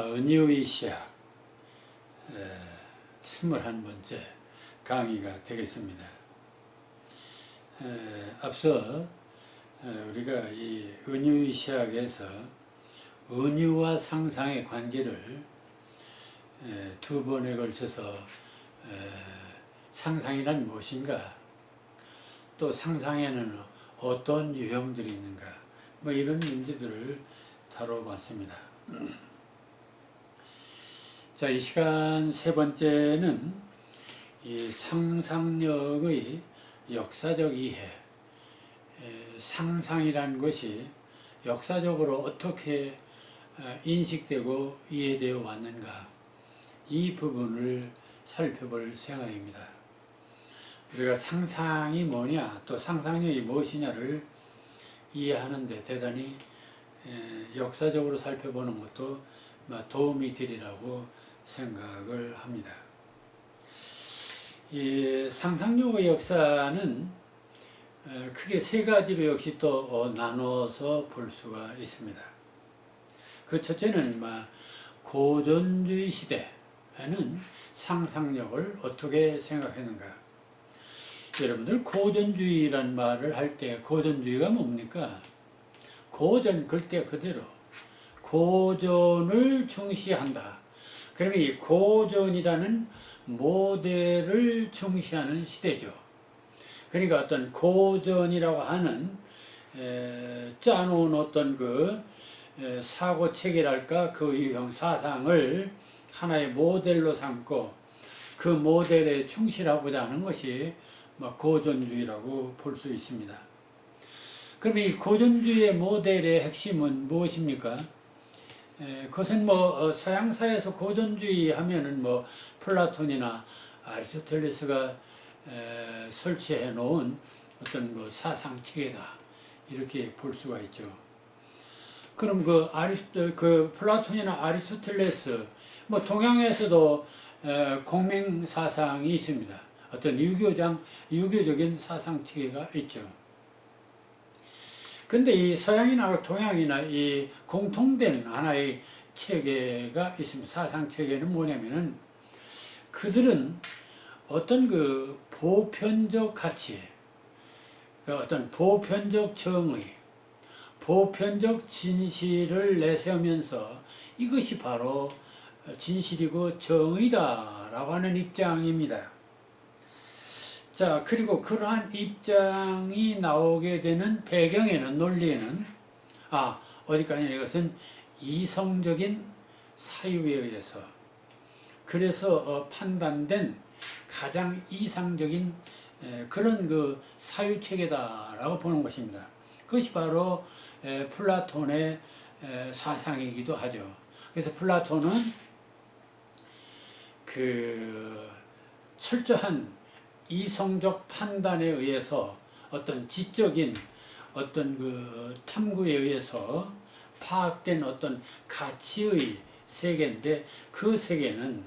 은유의 시학 21번째 강의가 되겠습니다. 앞서 우리가 이 은유의 시학에서 은유와 상상의 관계를 두 번에 걸쳐서 상상이란 무엇인가, 또 상상에는 어떤 유형들이 있는가, 뭐 이런 문제들을 다뤄봤습니다. 자, 이 시간 세 번째는 이 상상력의 역사적 이해, 상상이라는 것이 역사적으로 어떻게 인식되고 이해되어 왔는가, 이 부분을 살펴볼 생각입니다. 우리가 상상이 뭐냐, 또 상상력이 무엇이냐를 이해하는데 대단히 역사적으로 살펴보는 것도 도움이 되리라고 생각을 합니다. 이 상상력의 역사는 크게 세 가지로 역시 또 나눠서 볼 수가 있습니다. 그 첫째는 고전주의 시대에는 상상력을 어떻게 생각했는가. 여러분들 고전주의란 말을 할 때 고전주의가 뭡니까? 고전 글자 그대로 고전을 중시한다. 그러면 이 고전이라는 모델을 중시하는 시대죠. 그러니까 어떤 고전이라고 하는 짜놓은 어떤 그 사고 체계랄까, 그 유형 사상을 하나의 모델로 삼고 그 모델에 충실하고자 하는 것이 고전주의라고 볼 수 있습니다. 그럼 이 고전주의의 모델의 핵심은 무엇입니까? 그것은 서양사에서 고전주의 하면은 플라톤이나 아리스토텔레스가 설치해 놓은 어떤 사상 체계다, 이렇게 볼 수가 있죠. 그럼 그 플라톤이나 아리스토텔레스, 동양에서도 공맹 사상이 있습니다. 어떤 유교적인 사상 체계가 있죠. 근데 이 서양이나 동양이나 이 공통된 하나의 체계가 있습니다. 사상 체계는 뭐냐면은 그들은 어떤 그 보편적 가치, 어떤 보편적 정의, 보편적 진실을 내세우면서 이것이 바로 진실이고 정의다라고 하는 입장입니다. 자, 그리고 그러한 입장이 나오게 되는 배경에는, 논리에는, 어디까지나 이것은 이성적인 사유에 의해서, 그래서 판단된 가장 이상적인 그런 그 사유체계다라고 보는 것입니다. 그것이 바로 플라톤의 사상이기도 하죠. 그래서 플라톤은 그 철저한 이성적 판단에 의해서 어떤 지적인 어떤 그 탐구에 의해서 파악된 어떤 가치의 세계인데, 그 세계는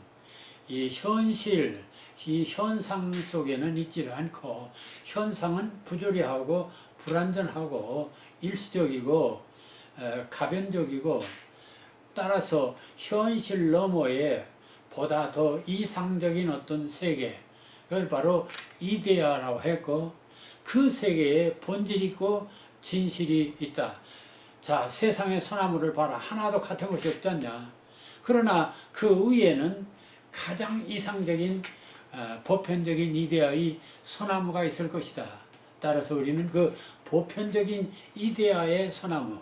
이 현실, 이 현상 속에는 있지를 않고, 현상은 부조리하고 불완전하고 일시적이고 가변적이고, 따라서 현실 너머에 보다 더 이상적인 어떤 세계, 그걸 바로 이데아라고 했고, 그 세계에 본질이 있고 진실이 있다. 자, 세상의 소나무를 봐라. 하나도 같은 것이 없지 않냐. 그러나 그 위에는 가장 이상적인 보편적인 이데아의 소나무가 있을 것이다. 따라서 우리는 그 보편적인 이데아의 소나무,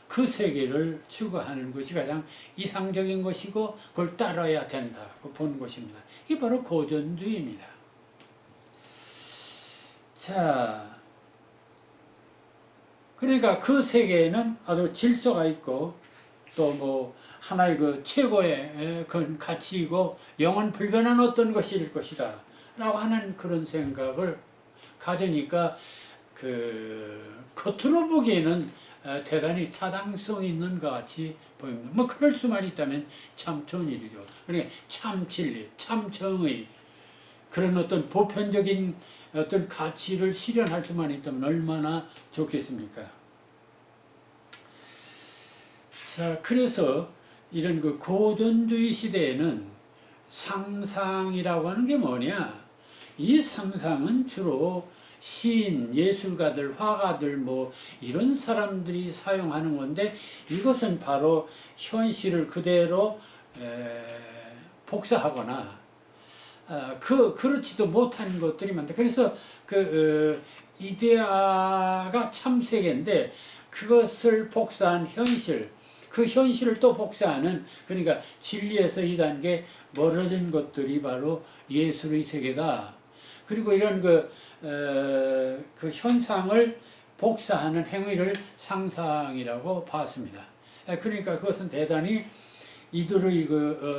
그 세계를 추구하는 것이 가장 이상적인 것이고 그걸 따라야 된다고 보는 것입니다. 이게 바로 고전주의입니다. 자, 그러니까 그 세계에는 아주 질서가 있고, 또 하나의 그 최고의 그 가치이고 영원 불변한 어떤 것일 것이다 라고 하는 그런 생각을 가지니까 겉으로 보기에는 대단히 타당성 있는 것 같이 보입니다. 그럴 수만 있다면 참 좋은 일이죠. 그러니까 참 진리, 참 정의, 그런 어떤 보편적인 어떤 가치를 실현할 수만 있다면 얼마나 좋겠습니까? 자, 그래서 이런 그 고전주의 시대에는 상상이라고 하는 게 뭐냐? 이 상상은 주로 시인, 예술가들, 화가들 뭐 이런 사람들이 사용하는 건데 이것은 바로 현실을 그대로 복사하거나 그렇지도 못한 것들이 많다. 그래서 이데아가 참 세계인데 그것을 복사한 현실, 그 현실을 또 복사하는, 그러니까 진리에서 2단계 멀어진 것들이 바로 예술의 세계다. 그리고 이런 그 현상을 복사하는 행위를 상상이라고 봤습니다. 그러니까 그것은 대단히 이들의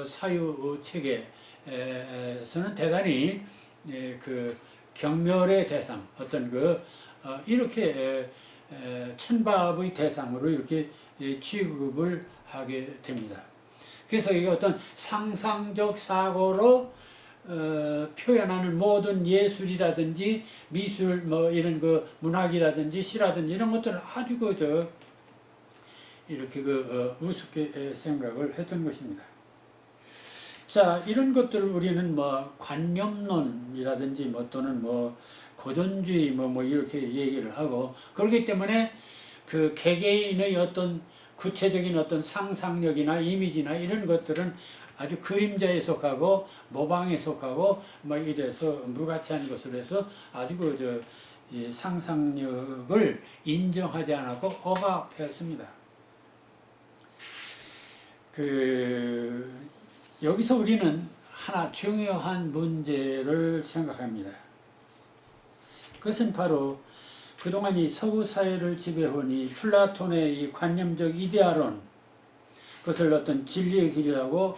사유 체계에서는 대단히 그 경멸의 대상, 어떤 이렇게 천밥의 대상으로 이렇게 취급을 하게 됩니다. 그래서 이게 어떤 상상적 사고로 표현하는 모든 예술이라든지 미술 뭐 이런 문학이라든지 시라든지 이런 것들을 아주 이렇게 우습게 생각을 했던 것입니다. 자, 이런 것들을 우리는 뭐 관념론이라든지 뭐 또는 뭐 고전주의 뭐 이렇게 얘기를 하고, 그렇기 때문에 그 개개인의 어떤 구체적인 어떤 상상력이나 이미지나 이런 것들은 아주 그림자에 속하고 모방에 속하고 뭐 이래서 무가치한 것으로 해서 아주 이 상상력을 인정하지 않았고 억압했습니다. 여기서 우리는 하나 중요한 문제를 생각합니다. 그것은 바로 그동안 이 서구 사회를 지배해온 이 플라톤의 이 관념적 이데아론, 그것을 어떤 진리의 길이라고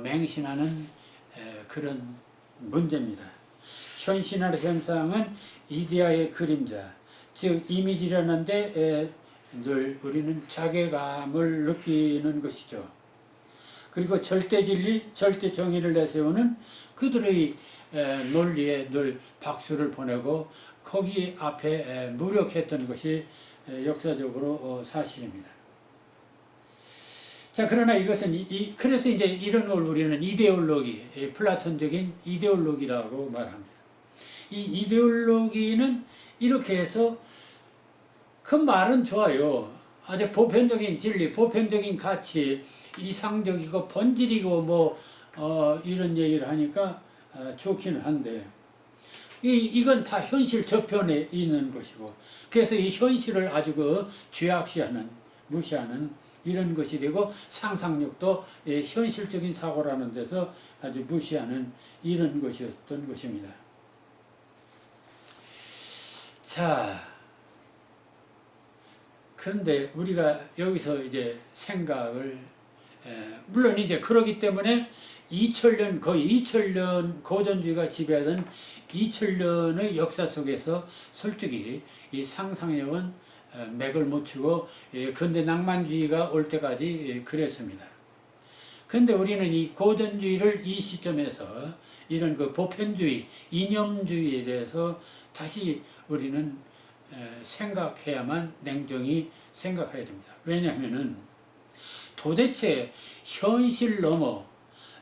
맹신하는 그런 문제입니다. 현신화 현상은 이데아의 그림자, 즉 이미지라는데 늘 우리는 자괴감을 느끼는 것이죠. 그리고 절대 진리, 절대 정의를 내세우는 그들의 논리에 늘 박수를 보내고 거기 앞에 무력했던 것이 역사적으로 사실입니다. 자, 그러나 이것은 그래서 이제 이런 걸 우리는 이데올로기, 플라톤적인 이데올로기라고 말합니다. 이 이데올로기는 이렇게 해서 그 말은 좋아요. 아주 보편적인 진리, 보편적인 가치, 이상적이고 본질이고 뭐 이런 얘기를 하니까 좋기는 한데 이건 다 현실 저편에 있는 것이고, 그래서 이 현실을 아주 죄악시하는, 무시하는 이런 것이 되고, 상상력도 현실적인 사고라는 데서 아주 무시하는 이런 것이었던 것입니다. 자, 그런데 우리가 여기서 이제 생각을 물론 이제 그러기 때문에 2000년, 거의 2000년 고전주의가 지배하던 2000년의 역사 속에서 솔직히 이 상상력은 맥을 못 추고 근대 낭만주의가 올 때까지 그랬습니다. 그런데 우리는 이 고전주의를 이 시점에서 이런 보편주의, 이념주의에 대해서 다시 우리는 생각해야만 냉정히 생각해야 됩니다. 왜냐하면은 도대체 현실 넘어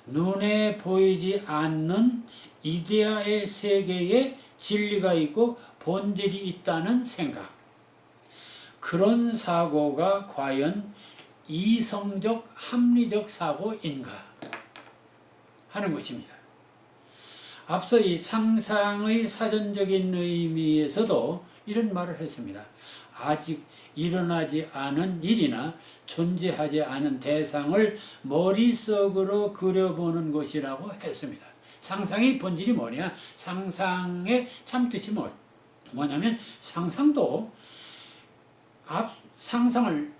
눈에 보이지 않는 이데아의 세계에 진리가 있고 본질이 있다는 생각, 그런 사고가 과연 이성적 합리적 사고인가 하는 것입니다. 앞서 이 상상의 사전적인 의미에서도 이런 말을 했습니다. 아직 일어나지 않은 일이나 존재하지 않은 대상을 머릿속으로 그려보는 것이라고 했습니다. 상상의 본질이 뭐냐? 상상의 참뜻이 뭐냐면 상상도 상상을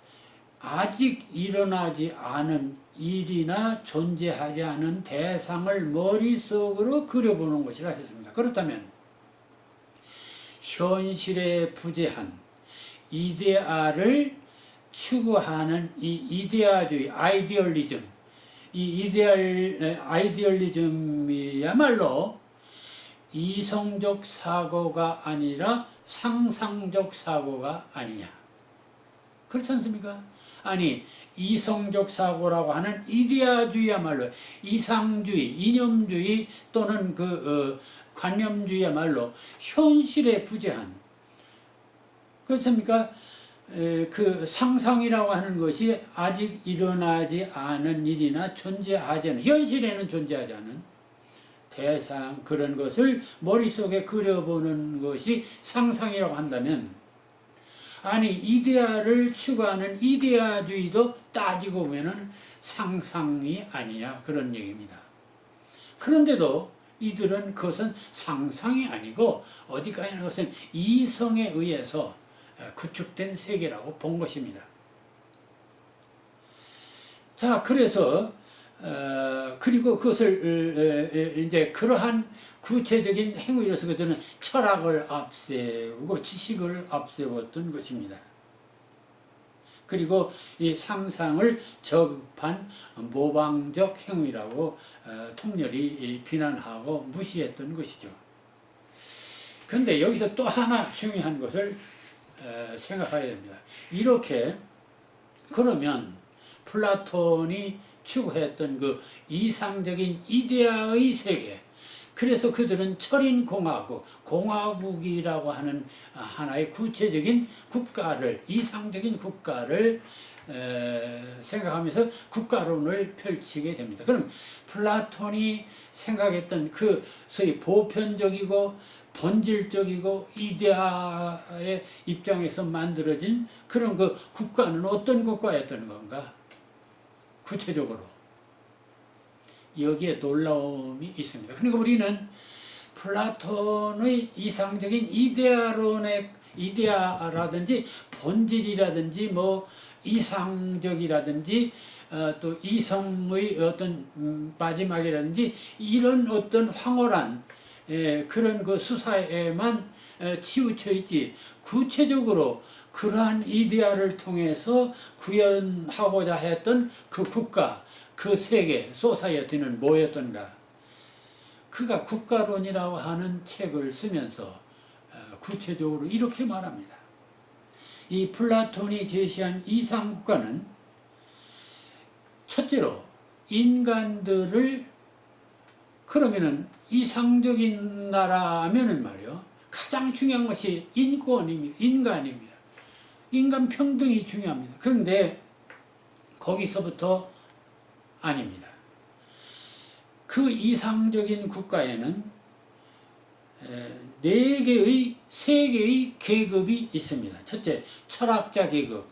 아직 일어나지 않은 일이나 존재하지 않은 대상을 머릿속으로 그려보는 것이라 했습니다. 그렇다면 현실에 부재한 이데아를 추구하는 이 이데아주의, 아이디얼리즘, 이 아이디얼리즘이야말로 이성적 사고가 아니라 상상적 사고가 아니냐. 그렇지 않습니까? 아니 이성적 사고라고 하는 이데아주의야말로 이상주의, 이념주의 또는 관념주의야말로 현실에 부재한, 그렇습니까? 그 상상이라고 하는 것이 아직 일어나지 않은 일이나 존재하지 않은, 현실에는 존재하지 않은 대상, 그런 것을 머릿속에 그려보는 것이 상상이라고 한다면, 아니 이데아를 추구하는 이데아주의도 따지고 보면은 상상이 아니야, 그런 얘기입니다. 그런데도 이들은 그것은 상상이 아니고 어디까지나 그것은 이성에 의해서 구축된 세계라고 본 것입니다. 자, 그래서 그리고 그것을 이제 그러한 구체적인 행위로서 그들은 철학을 앞세우고 지식을 앞세웠던 것입니다. 그리고 이 상상을 저급한 모방적 행위라고 통렬히 비난하고 무시했던 것이죠. 그런데 여기서 또 하나 중요한 것을 생각해야 됩니다. 이렇게 그러면 플라톤이 추구했던 그 이상적인 이데아의 세계, 그래서 그들은 철인공화국, 공화국이라고 하는 하나의 구체적인 국가를, 이상적인 국가를 생각하면서 국가론을 펼치게 됩니다. 그럼 플라톤이 생각했던 그 소위 보편적이고 본질적이고 이데아의 입장에서 만들어진 그런 그 국가는 어떤 국가였던 건가? 구체적으로 여기에 놀라움이 있습니다. 그러니까 우리는 플라톤의 이상적인 이데아라든지 본질이라든지 뭐 이상적이라든지 또 이성의 어떤 마지막이라든지 이런 어떤 황홀한 그런 그 수사에만 치우쳐 있지, 구체적으로 그러한 이데아를 통해서 구현하고자 했던 그 국가, 그 세계, 소사이어티는 뭐였던가? 그가 국가론이라고 하는 책을 쓰면서 구체적으로 이렇게 말합니다. 이 플라톤이 제시한 이상국가는 첫째로 인간들을, 그러면은 이상적인 나라면은 말이요, 가장 중요한 것이 인권입니다. 인간입니다. 인간 평등이 중요합니다. 그런데 거기서부터 아닙니다. 그 이상적인 국가에는 세 개의 계급이 있습니다. 첫째, 철학자 계급,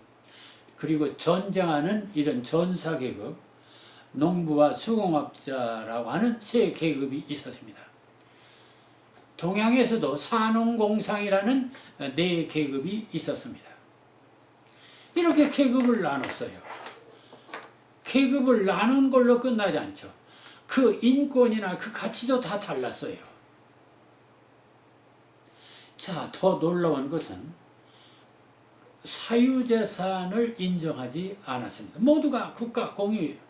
그리고 전쟁하는 이런 전사 계급, 농부와 수공업자라고 하는 세 계급이 있었습니다. 동양에서도 산업공상이라는 네 계급이 있었습니다. 이렇게 계급을 나눴어요. 계급을 나눈 걸로 끝나지 않죠. 그 인권이나 그 가치도 다 달랐어요. 자, 더 놀라운 것은 사유재산을 인정하지 않았습니다. 모두가 국가 공유예요.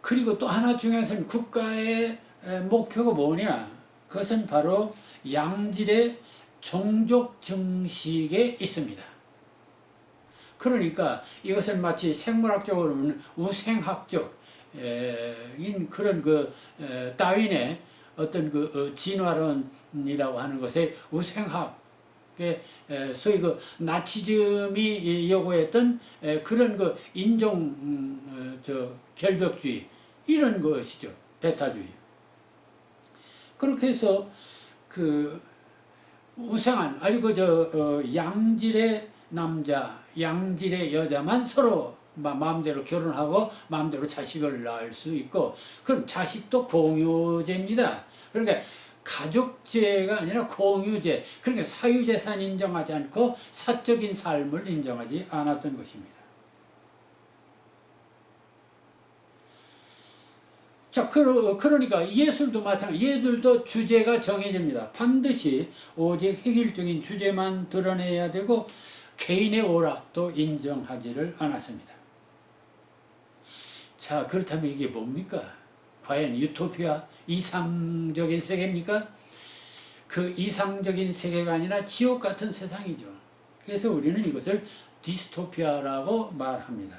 그리고 또 하나 중요한 것은 국가의 목표가 뭐냐? 그것은 바로 양질의 종족 정식에 있습니다. 그러니까 이것은 마치 생물학적으로는 우생학적인 그런 다윈의 어떤 진화론이라고 하는 것의 우생학의 소위 나치즘이 요구했던 그런 인종 결벽주의, 이런 것이죠. 베타주의. 그렇게 해서 우생한, 양질의 남자, 양질의 여자만 서로 마음대로 결혼하고 마음대로 자식을 낳을 수 있고, 그럼 자식도 공유제입니다. 그러니까 가족제가 아니라 공유제, 그러니까 사유재산 인정하지 않고 사적인 삶을 인정하지 않았던 것입니다. 자, 그러니까 예술도 마찬가지, 예술도 주제가 정해집니다. 반드시 오직 획일적인 주제만 드러내야 되고 개인의 오락도 인정하지를 않았습니다. 자, 그렇다면 이게 뭡니까? 과연 유토피아, 이상적인 세계입니까? 그 이상적인 세계가 아니라 지옥 같은 세상이죠. 그래서 우리는 이것을 디스토피아라고 말합니다.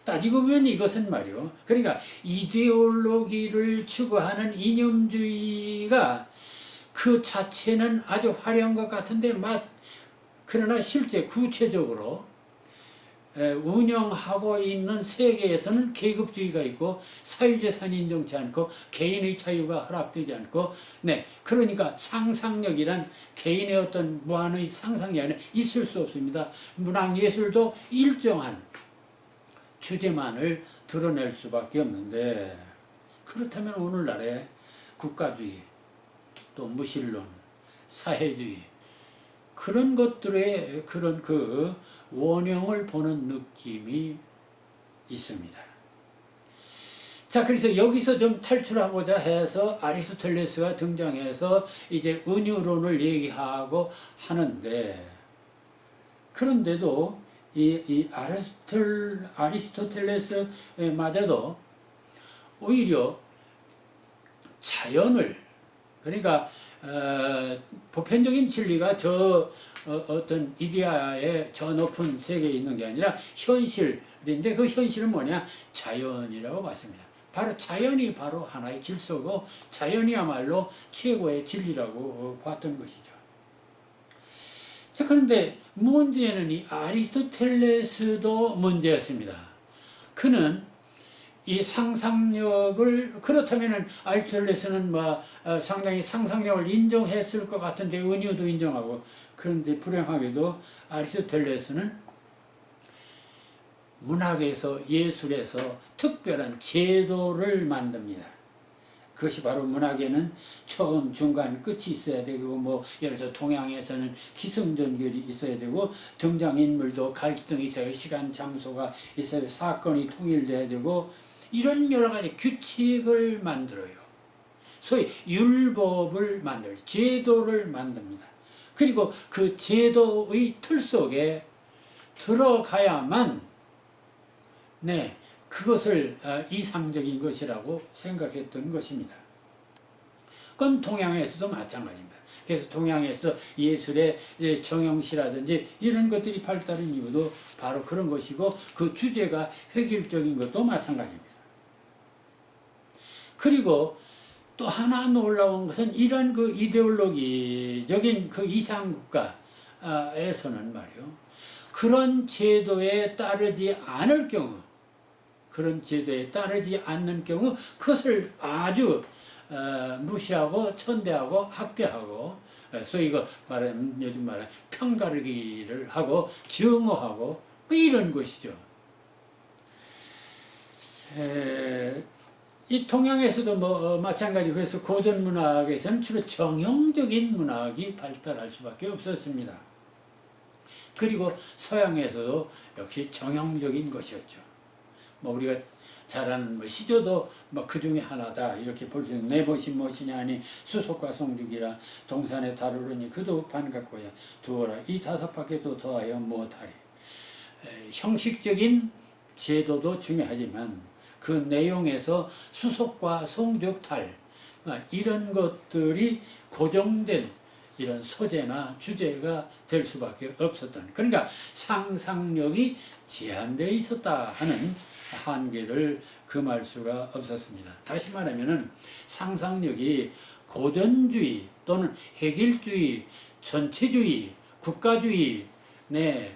따지고 보면 이것은 말이요. 그러니까 이데올로기를 추구하는 이념주의가 그 자체는 아주 화려한 것 같은데 그러나 실제 구체적으로 운영하고 있는 세계에서는 계급주의가 있고 사유재산이 인정치 않고 개인의 자유가 허락되지 않고 그러니까 상상력이란 개인의 어떤 무한의 상상력이 있을 수 없습니다. 문학예술도 일정한 주제만을 드러낼 수밖에 없는데 그렇다면 오늘날의 국가주의 또 무신론 사회주의 그런 것들의 그런 그 원형을 보는 느낌이 있습니다. 자, 그래서 여기서 좀 탈출하고자 해서 아리스토텔레스가 등장해서 이제 은유론을 얘기하고 하는데 그런데도 이 아리스토텔레스마저도 오히려 자연을 그러니까 보편적인 진리가 어떤 이데아의 저 높은 세계에 있는 게 아니라 현실인데 그 현실은 뭐냐? 자연이라고 봤습니다. 바로 자연이 바로 하나의 질서고 자연이야말로 최고의 진리라고 봤던 것이죠. 자, 그런데 문제는 이 아리스토텔레스도 문제였습니다. 그는 이 상상력을 그렇다면은 아리스토텔레스는 상당히 상상력을 인정했을 것 같은데 은유도 인정하고 그런데 불행하게도 아리스토텔레스는 문학에서 예술에서 특별한 제도를 만듭니다. 그것이 바로 문학에는 처음, 중간, 끝이 있어야 되고 예를 들어서 동양에서는 기승전결이 있어야 되고 등장인물도 갈등이 있어야 시간, 장소가 있어야 사건이 통일돼야 되고 이런 여러 가지 규칙을 만들어요. 소위 율법을 제도를 만듭니다. 그리고 그 제도의 틀 속에 들어가야만 그것을 이상적인 것이라고 생각했던 것입니다. 그건 동양에서도 마찬가지입니다. 그래서 동양에서 예술의 정형시라든지 이런 것들이 발달한 이유도 바로 그런 것이고 그 주제가 획일적인 것도 마찬가지입니다. 그리고 또 하나 놀라운 것은 이런 그 이데올로기적인 그 이상국가에서는 말이요. 그런 제도에 따르지 않을 경우, 그것을 아주 무시하고 천대하고 학대하고 소위 요즘 말하는 편가르기를 하고 증오하고 이런 것이죠. 이 동양에서도 마찬가지로 그래서 고전 문학에서는 주로 정형적인 문학이 발달할 수밖에 없었습니다. 그리고 서양에서도 역시 정형적인 것이었죠. 우리가 잘 아는 시조도 그 중에 하나다 이렇게 볼 수 있는 내 것이 무엇이냐 하니 수속과 성죽이라 동산에 다루르니 그도 반갑고야 두어라 이 다섯 밖에도 더하여 무엇하리. 형식적인 제도도 중요하지만 그 내용에서 수속과 성죽탈 이런 것들이 고정된 이런 소재나 주제가 될 수밖에 없었던 그러니까 상상력이 제한되어 있었다 하는 한계를 금할 수가 없었습니다. 다시 말하면은 상상력이 고전주의 또는 획일주의, 전체주의, 국가주의,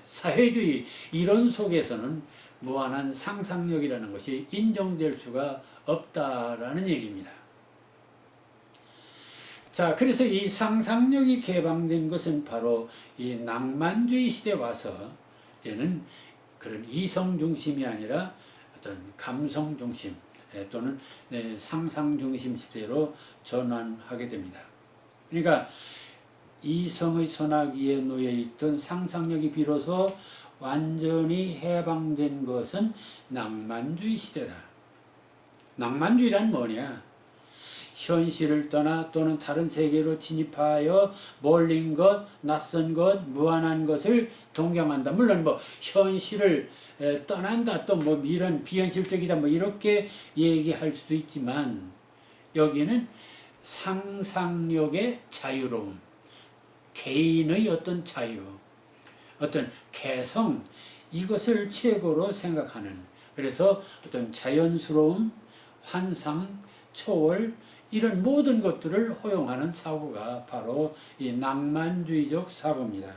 사회주의 이런 속에서는 무한한 상상력이라는 것이 인정될 수가 없다라는 얘기입니다. 자, 그래서 이 상상력이 개방된 것은 바로 이 낭만주의 시대에 와서 이제는 그런 이성 중심이 아니라 어떤 감성 중심 또는 상상 중심 시대로 전환하게 됩니다. 그러니까 이성의 소나기에 놓여 있던 상상력이 비로소 완전히 해방된 것은 낭만주의 시대다. 낭만주의란 뭐냐? 현실을 떠나 또는 다른 세계로 진입하여 멀린 것, 낯선 것, 무한한 것을 동경한다. 물론 현실을 떠난다 또 이런 비현실적이다 이렇게 얘기할 수도 있지만 여기는 상상력의 자유로움, 개인의 어떤 자유, 어떤 개성, 이것을 최고로 생각하는, 그래서 어떤 자연스러움, 환상, 초월, 이런 모든 것들을 허용하는 사고가 바로 이 낭만주의적 사고입니다.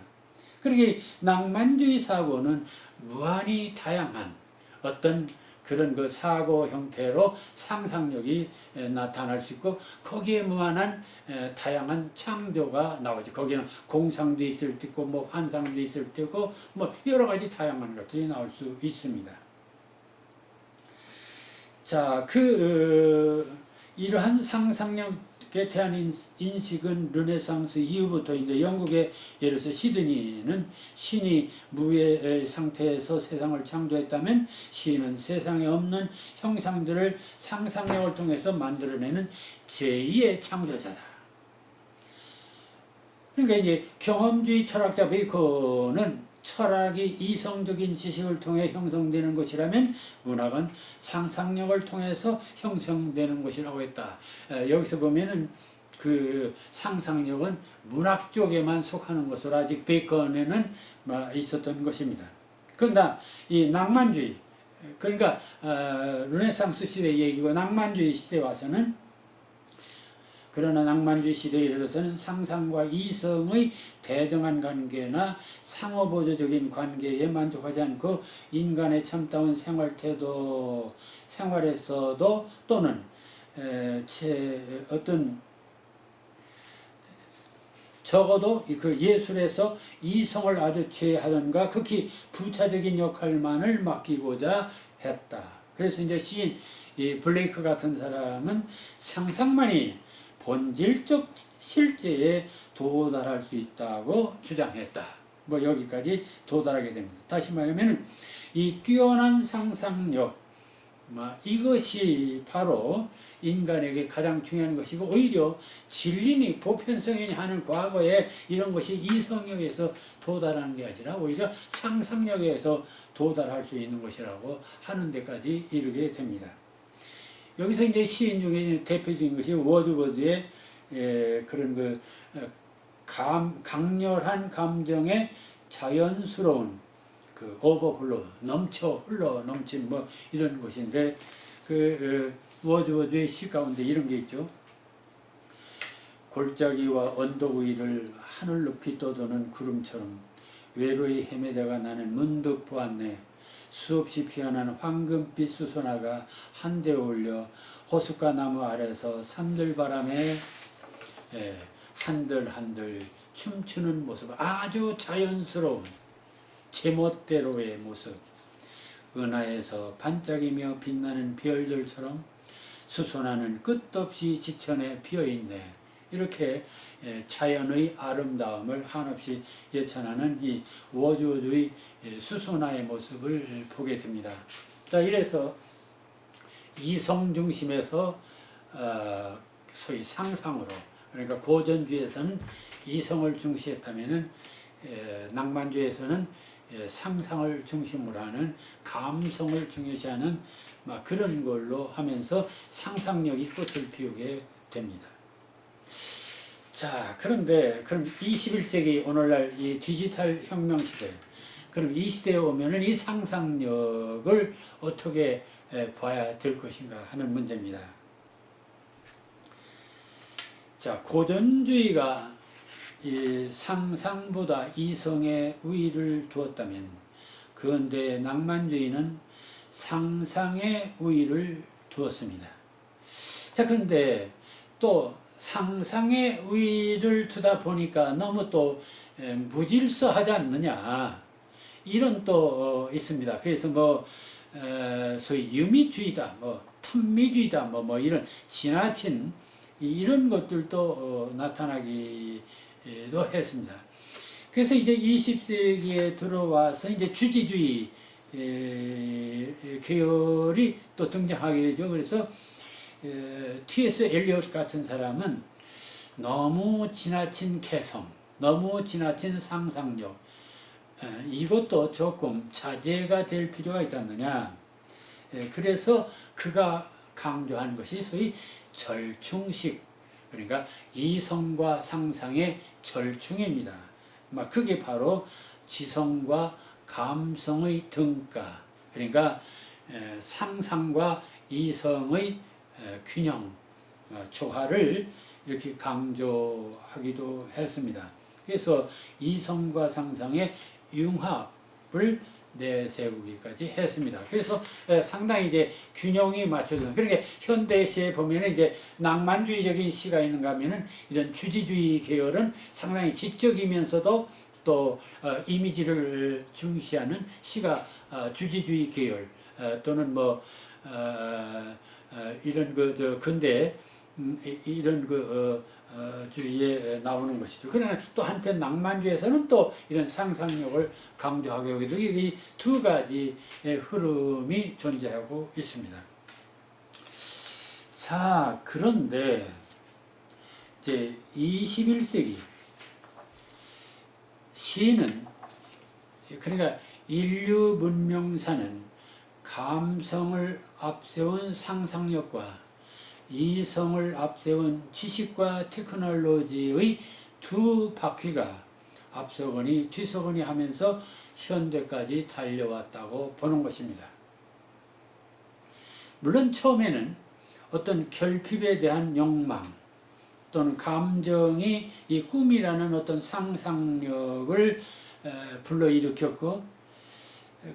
그러게 낭만주의 사고는 무한히 다양한 어떤 그런 그 사고 형태로 상상력이 나타날 수 있고, 거기에 무한한 다양한 창조가 나오죠. 거기는 공상도 있을 때고 뭐 환상도 있을 때고 뭐 여러 가지 다양한 것들이 나올 수 있습니다. 자, 이러한 상상력에 대한 인식은 르네상스 이후부터인데, 영국의 예를 들어서 시드니는 신이 무의 상태에서 세상을 창조했다면 시인은 세상에 없는 형상들을 상상력을 통해서 만들어내는 제2의 창조자다. 그러니까 이제 경험주의 철학자 베이컨은 철학이 이성적인 지식을 통해 형성되는 것이라면 문학은 상상력을 통해서 형성되는 것이라고 했다. 여기서 보면은 그 상상력은 문학 쪽에만 속하는 것으로 아직 베이컨에는 있었던 것입니다. 그러나 이 낭만주의, 그러니까 르네상스 시대 얘기고 낭만주의 시대에 와서는, 그러나 낭만주의 시대에 이르러서는 상상과 이성의 대등한 관계나 상호보조적인 관계에 만족하지 않고 인간의 참다운 생활태도, 생활에서도 또는 어떤 적어도 그 예술에서 이성을 아주 제하던가 극히 부차적인 역할만을 맡기고자 했다. 그래서 이제 시인 이 블레이크 같은 사람은 상상만이 본질적 실제에 도달할 수 있다고 주장했다. 뭐 여기까지 도달하게 됩니다. 다시 말하면 이 뛰어난 상상력, 이것이 바로 인간에게 가장 중요한 것이고, 오히려 진리니 보편성이니 하는 과거에 이런 것이 이성력에서 도달하는 게 아니라 오히려 상상력에서 도달할 수 있는 것이라고 하는 데까지 이르게 됩니다. 여기서 이제 시인 중에 대표적인 것이 워드워드의 그런 강렬한 감정의 자연스러운 그 오버플로, 흘러 넘친 뭐 이런 것인데, 워드워드의 시 가운데 이런 게 있죠. 골짜기와 언덕 위를 하늘 높이 떠도는 구름처럼 외로이 헤매다가 나는 문득 보았네. 수없이 피어난 황금빛 수소나가 한데 올려 호숫가 나무 아래서 산들바람에 한들한들 춤추는 모습, 아주 자연스러운 제멋대로의 모습, 은하에서 반짝이며 빛나는 별들처럼 수소나는 끝없이 지천에 피어있네. 이렇게 자연의 아름다움을 한없이 예찬하는 이 워드워드의 수소나의 모습을 보게 됩니다. 자, 이래서 이성 중심에서 소위 상상으로, 그러니까 고전주의에서는 이성을 중시했다면은 낭만주의에서는 상상을 중심으로 하는, 감성을 중요시하는 그런 걸로 하면서 상상력이 꽃을 피우게 됩니다. 자, 그런데 그럼 21세기 오늘날 이 디지털 혁명 시대, 그럼 이 시대에 오면은 이 상상력을 어떻게 봐야 될 것인가 하는 문제입니다. 자, 고전주의가 이 상상보다 이성에 우위를 두었다면, 그런데 낭만주의는 상상에 우위를 두었습니다. 자, 그런데 또 상상에 우위를 두다 보니까 너무 또 무질서하지 않느냐, 이런 또 있습니다. 그래서 소위 유미주의다, 탐미주의다, 이런 지나친 이런 것들도 나타나기도 했습니다. 그래서 이제 20세기에 들어와서 이제 주지주의 계열이 또 등장하게 되죠. 그래서 T.S. 엘리엇 같은 사람은 너무 지나친 개성, 너무 지나친 상상력, 이것도 조금 자제가 될 필요가 있지 않느냐. 그래서 그가 강조한 것이 소위 절충식, 그러니까 이성과 상상의 절충입니다. 그게 바로 지성과 감성의 등가, 그러니까 상상과 이성의 균형, 조화를 이렇게 강조하기도 했습니다. 그래서 이성과 상상의 융합을 내세우기까지 했습니다. 그래서 상당히 이제 균형이 맞춰져. 그러니까 현대시에 보면은 이제 낭만주의적인 시가 있는가 하면은 이런 주지주의 계열은 상당히 지적이면서도 또 이미지를 중시하는 시가 주지주의 계열, 또는 뭐 이런 근대 이런 주의에 나오는 것이죠. 그러나 또 한편 낭만주의에서는 또 이런 상상력을 강조하고 여기도 이 두 가지의 흐름이 존재하고 있습니다. 자, 그런데 이제 21세기 시는, 그러니까 인류 문명사는 감성을 앞세운 상상력과 이성을 앞세운 지식과 테크놀로지의 두 바퀴가 앞서거니 뒤서거니 하면서 현대까지 달려왔다고 보는 것입니다. 물론 처음에는 어떤 결핍에 대한 욕망 또는 감정이 이 꿈이라는 어떤 상상력을 불러일으켰고,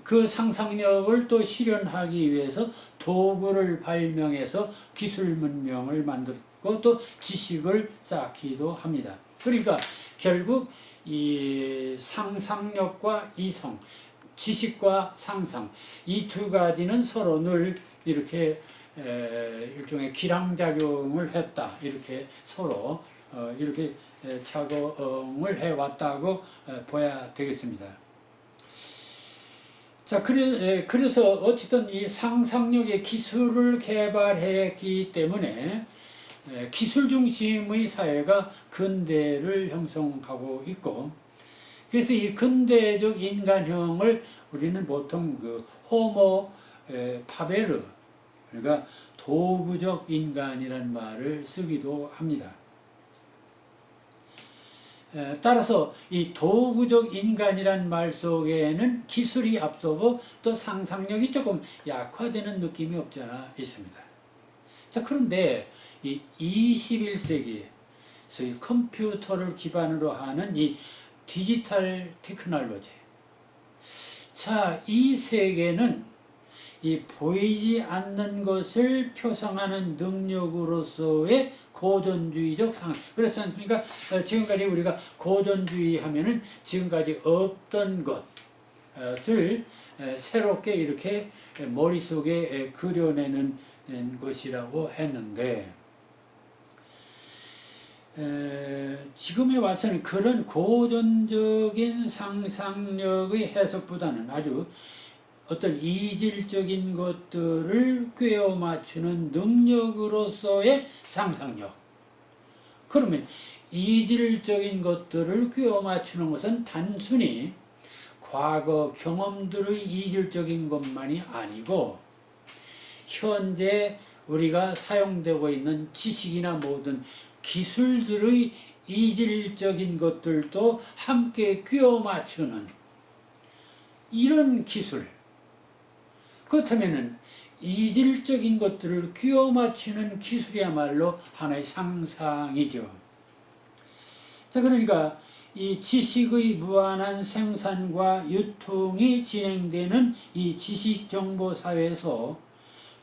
그 상상력을 또 실현하기 위해서 도구를 발명해서 기술 문명을 만들고 또 지식을 쌓기도 합니다. 그러니까 결국 이 상상력과 이성, 지식과 상상, 이 두 가지는 서로 늘 이렇게 일종의 기량작용을 했다, 이렇게 서로 이렇게 작용을 해왔다고 봐야 되겠습니다. 자, 그래서 어쨌든 이 상상력의 기술을 개발했기 때문에 기술 중심의 사회가 근대를 형성하고 있고, 그래서 이 근대적 인간형을 우리는 보통 그 호모 파베르, 그러니까 도구적 인간이라는 말을 쓰기도 합니다. 따라서 이 도구적 인간이란 말 속에는 기술이 앞서고 또 상상력이 조금 약화되는 느낌이 없지 않아 있습니다. 자, 그런데 이 21세기 소위 컴퓨터를 기반으로 하는 이 디지털 테크놀로지, 자, 이 세계는 이 보이지 않는 것을 표상하는 능력으로서의 고전주의적 상황. 그렇지 않습니까? 지금까지 우리가 고전주의 하면은 지금까지 없던 것을 새롭게 이렇게 머릿속에 그려내는 것이라고 했는데, 지금에 와서는 그런 고전적인 상상력의 해석보다는 아주 어떤 이질적인 것들을 꿰어 맞추는 능력으로서의 상상력. 그러면 이질적인 것들을 꿰어 맞추는 것은 단순히 과거 경험들의 이질적인 것만이 아니고 현재 우리가 사용되고 있는 지식이나 모든 기술들의 이질적인 것들도 함께 꿰어 맞추는 이런 기술. 그렇다면은 이질적인 것들을 끼워 맞추는 기술이야말로 하나의 상상이죠. 자, 그러니까 이 지식의 무한한 생산과 유통이 진행되는 이 지식정보 사회에서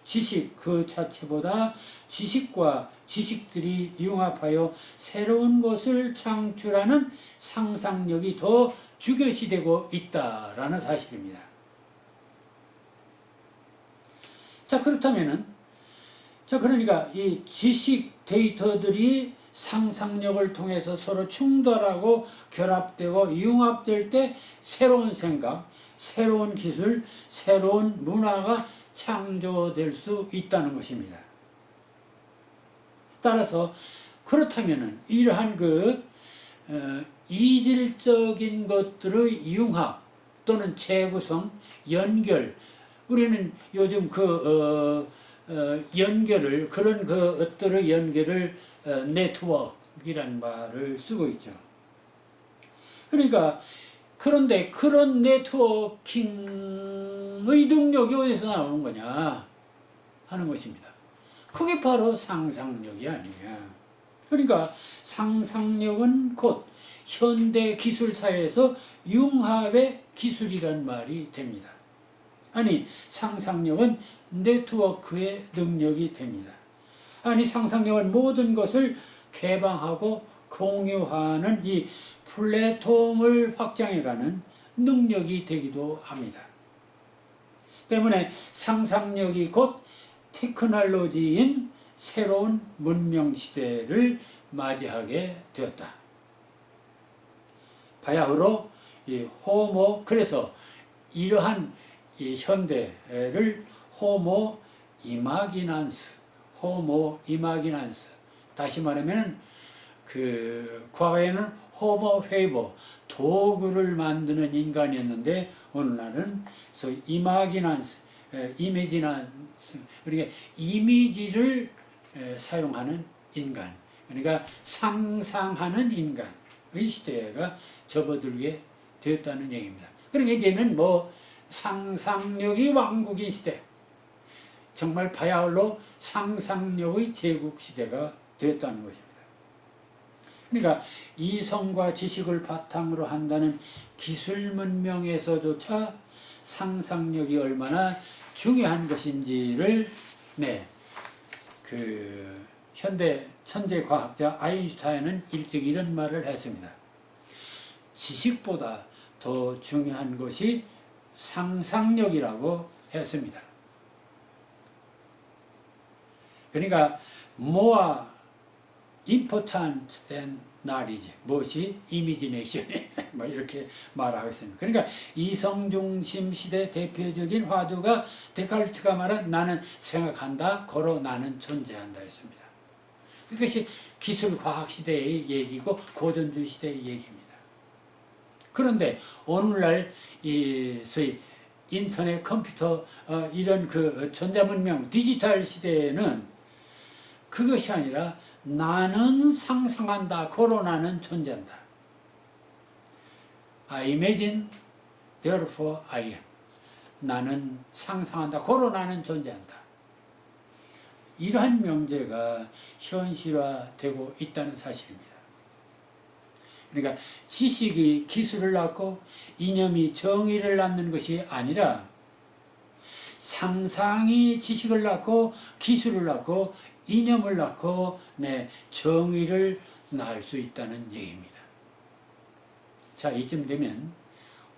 지식 그 자체보다 지식과 지식들이 융합하여 새로운 것을 창출하는 상상력이 더 중요시되고 있다라는 사실입니다. 자, 그러니까 이 지식 데이터들이 상상력을 통해서 서로 충돌하고 결합되고 융합될 때 새로운 생각, 새로운 기술, 새로운 문화가 창조될 수 있다는 것입니다. 따라서 그렇다면은 이러한 이질적인 것들의 융합 또는 재구성, 연결, 우리는 요즘 연결을, 그런 것들의 연결을 네트워크이란 말을 쓰고 있죠. 그러니까 그런데 그런 네트워킹의 능력이 어디서 나오는 거냐 하는 것입니다. 그게 바로 상상력이 아니냐. 그러니까 상상력은 곧 현대 기술 사회에서 융합의 기술이란 말이 됩니다. 아니, 상상력은 네트워크의 능력이 됩니다. 아니, 상상력은 모든 것을 개방하고 공유하는 이 플랫폼을 확장해가는 능력이 되기도 합니다. 때문에 상상력이 곧 테크놀로지인 새로운 문명 시대를 맞이하게 되었다. 바야흐로 이 호모, 그래서 이러한 이 현대를 호모 이마기난스, 다시 말하면 그 과거에는 호모 페이버, 도구를 만드는 인간이었는데 오늘날은 이마기난스, 이미지난스, 그러니까 이미지를 사용하는 인간, 그러니까 상상하는 인간의 시대가 접어들게 되었다는 얘기입니다. 그러니까 이제는 뭐 상상력이 왕국인 시대, 정말 바야흐로 상상력의 제국 시대가 되었다는 것입니다. 그러니까 이성과 지식을 바탕으로 한다는 기술 문명에서조차 상상력이 얼마나 중요한 것인지를 그 현대 천재 과학자 아인슈타인은 일찍 이런 말을 했습니다. 지식보다 더 중요한 것이 상상력이라고 했습니다. 그러니까 more important than knowledge, 무엇이 이미지네이션 뭐 이렇게 말하고 있습니다. 그러니까 이성 중심 시대 대표적인 화두가 데카르트가 말한 나는 생각한다, 고로 나는 존재한다 했습니다. 그것이 기술 과학 시대의 얘기고 고전주의 시대의 얘기입니다. 그런데 오늘날 이 소위 인터넷, 컴퓨터 이런 그 전자문명 디지털 시대에는 그것이 아니라 나는 상상한다, 고로 나는 존재한다. I imagine, therefore I am. 나는 상상한다, 고로 나는 존재한다. 이러한 명제가 현실화되고 있다는 사실입니다. 그러니까 지식이 기술을 낳고 이념이 정의를 낳는 것이 아니라 상상이 지식을 낳고 기술을 낳고 이념을 낳고 정의를 낳을 수 있다는 얘기입니다. 자, 이쯤 되면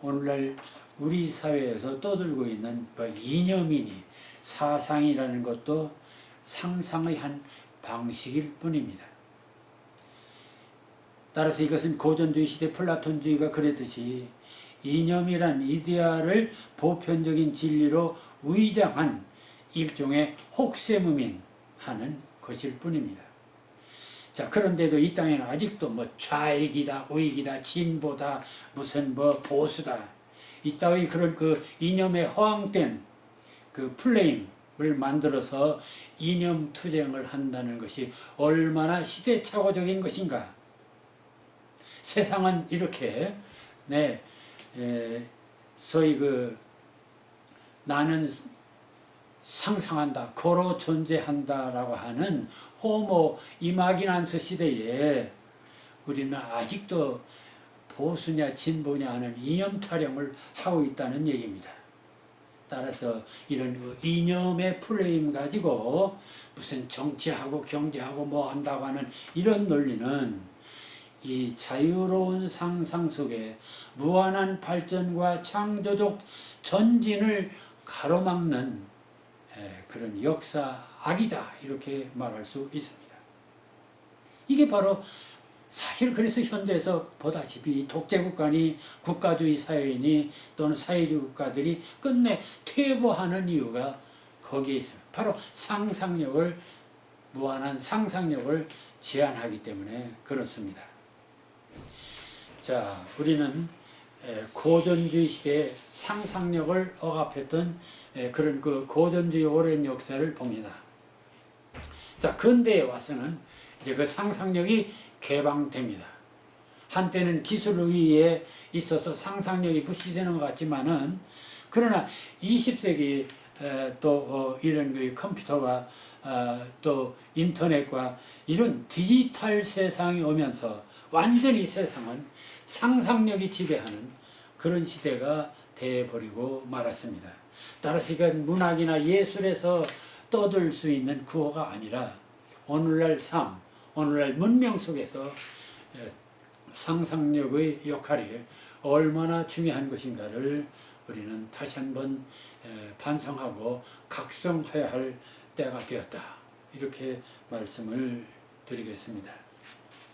오늘날 우리 사회에서 떠들고 있는 이념이니 사상이라는 것도 상상의 한 방식일 뿐입니다. 따라서 이것은 고전주의 시대 플라톤주의가 그랬듯이 이념이란 이데아를 보편적인 진리로 위장한 일종의 혹세무민하는 것일 뿐입니다. 자, 그런데도 이 땅에는 아직도 뭐 좌익이다, 우익이다, 진보다, 무슨 뭐 보수다, 이따위 그런 그 이념에 허황된 그 플레임을 만들어서 이념 투쟁을 한다는 것이 얼마나 시대착오적인 것인가. 세상은 이렇게 소위 그 나는 상상한다, 고로 존재한다라고 하는 호모 이마기난스 시대에 우리는 아직도 보수냐 진보냐 하는 이념 타령을 하고 있다는 얘기입니다. 따라서 이런 이념의 플레임 가지고 무슨 정치하고 경제하고 뭐 한다고 하는 이런 논리는 이 자유로운 상상 속에 무한한 발전과 창조적 전진을 가로막는 그런 역사 악이다, 이렇게 말할 수 있습니다. 이게 바로 사실 그래서 현대에서 보다시피 독재국가니 국가주의 사회니 또는 사회주의 국가들이 끝내 퇴보하는 이유가 거기에 있습니다. 바로 상상력을, 무한한 상상력을 제한하기 때문에 그렇습니다. 자, 우리는 고전주의 시대의 상상력을 억압했던 그런 그 고전주의 오랜 역사를 봅니다. 자, 근대에 와서는 이제 그 상상력이 개방됩니다. 한때는 기술의에 있어서 상상력이 부시되는 것 같지만은 그러나 20세기 또 이런 그 컴퓨터와 또 인터넷과 이런 디지털 세상이 오면서 완전히 세상은 상상력이 지배하는 그런 시대가 되어버리고 말았습니다. 따라서 이건 문학이나 예술에서 떠들 수 있는 구호가 아니라 오늘날 삶, 오늘날 문명 속에서 상상력의 역할이 얼마나 중요한 것인가를 우리는 다시 한번 반성하고 각성해야 할 때가 되었다. 이렇게 말씀을 드리겠습니다.